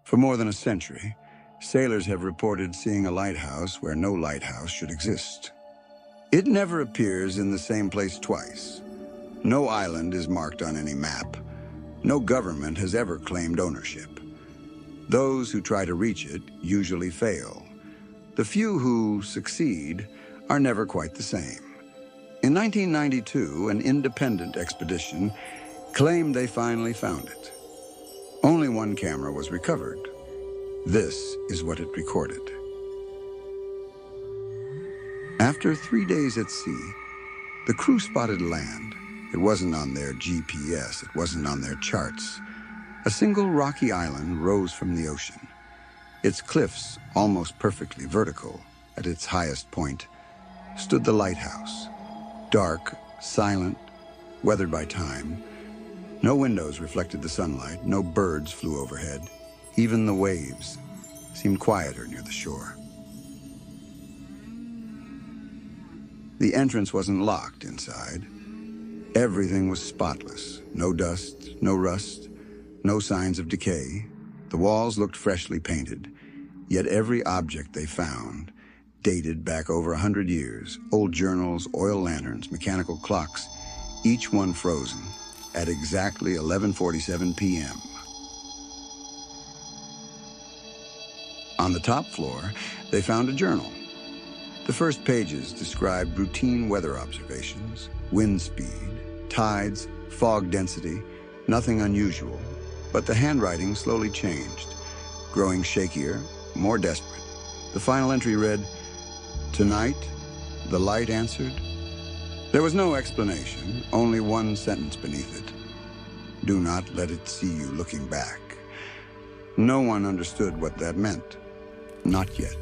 For more than a century, sailors have reported seeing a lighthouse where no lighthouse should exist. It never appears in the same place twice. No island is marked on any map. No government has ever claimed ownership. Those who try to reach it usually fail. The few who succeed are never quite the same. In 1992, an independent expedition claimed they finally found it. Only one camera was recovered. This is what it recorded. After 3 days at sea, the crew spotted land. It wasn't on their GPS, it wasn't on their charts. A single rocky island rose from the ocean. Its cliffs, almost perfectly vertical, at its highest point, stood the lighthouse. Dark, silent, weathered by time. No windows reflected the sunlight, no birds flew overhead. Even the waves seemed quieter near the shore. The entrance wasn't locked inside. Everything was spotless. No dust, no rust, no signs of decay. The walls looked freshly painted, yet every object they found dated back over 100 years. Old journals, oil lanterns, mechanical clocks, each one frozen at exactly 11:47 p.m. On the top floor, they found a journal. The first pages described routine weather observations, wind speed, tides, fog density, nothing unusual. But the handwriting slowly changed, growing shakier, more desperate. The final entry read, "Tonight, the light answered." There was no explanation, only one sentence beneath it. "Do not let it see you looking back." No one understood what that meant. Not yet.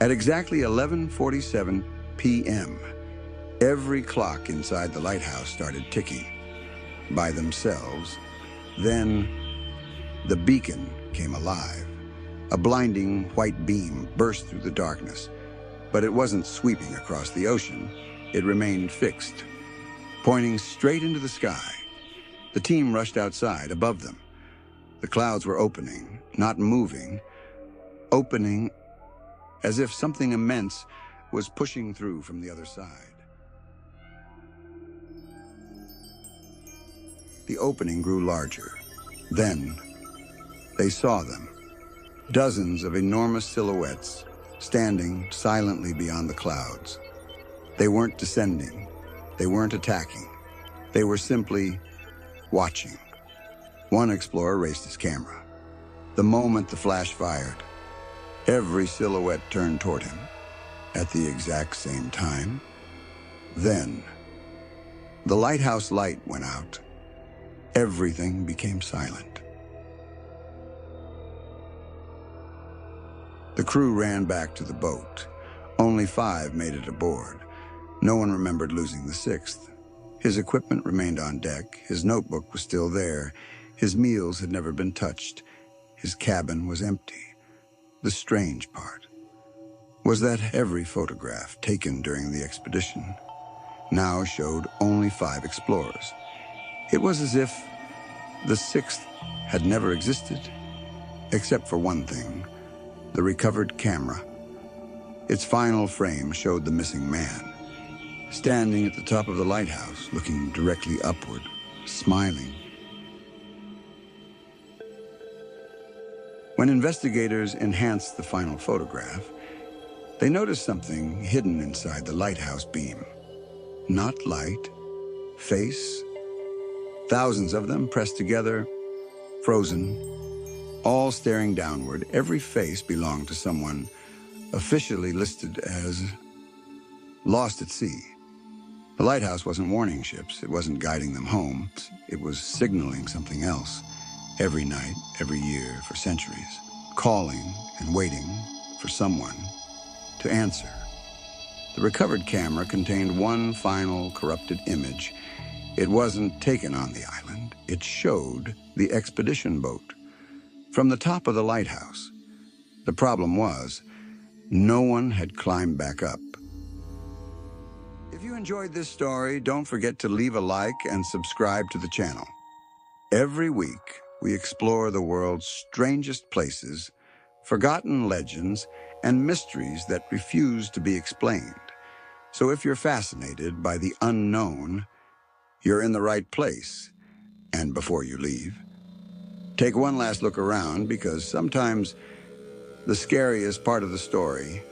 At exactly 11:47 p.m., every clock inside the lighthouse started ticking by themselves. Then the beacon came alive. A blinding white beam burst through the darkness, but it wasn't sweeping across the ocean. It remained fixed, pointing straight into the sky. The team rushed outside above them. The clouds were opening, not moving, opening as if something immense was pushing through from the other side. The opening grew larger. Then they saw them. Dozens of enormous silhouettes standing silently beyond the clouds. They weren't descending. They weren't attacking. They were simply watching. One explorer raised his camera. The moment the flash fired, every silhouette turned toward him at the exact same time. Then, the lighthouse light went out. Everything became silent. The crew ran back to the boat. Only 5 made it aboard. No one remembered losing the 6th. His equipment remained on deck. His notebook was still there. His meals had never been touched. His cabin was empty. The strange part was that every photograph taken during the expedition now showed only 5 explorers. It was as if the 6th had never existed, except for one thing: the recovered camera. Its final frame showed the missing man, standing at the top of the lighthouse, looking directly upward, smiling. When investigators enhanced the final photograph, they noticed something hidden inside the lighthouse beam. Not light, face. Thousands of them pressed together, frozen, all staring downward. Every face belonged to someone officially listed as lost at sea. The lighthouse wasn't warning ships. It wasn't guiding them home. It was signaling something else. Every night, every year, for centuries, calling and waiting for someone to answer. The recovered camera contained one final corrupted image. It wasn't taken on the island. It showed the expedition boat from the top of the lighthouse. The problem was, no one had climbed back up. If you enjoyed this story, don't forget to leave a like and subscribe to the channel. Every week, we explore the world's strangest places, forgotten legends, and mysteries that refuse to be explained. So if you're fascinated by the unknown, you're in the right place. And before you leave, take one last look around, because sometimes the scariest part of the story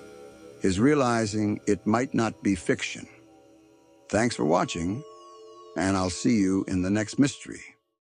is realizing it might not be fiction. Thanks for watching, and I'll see you in the next mystery.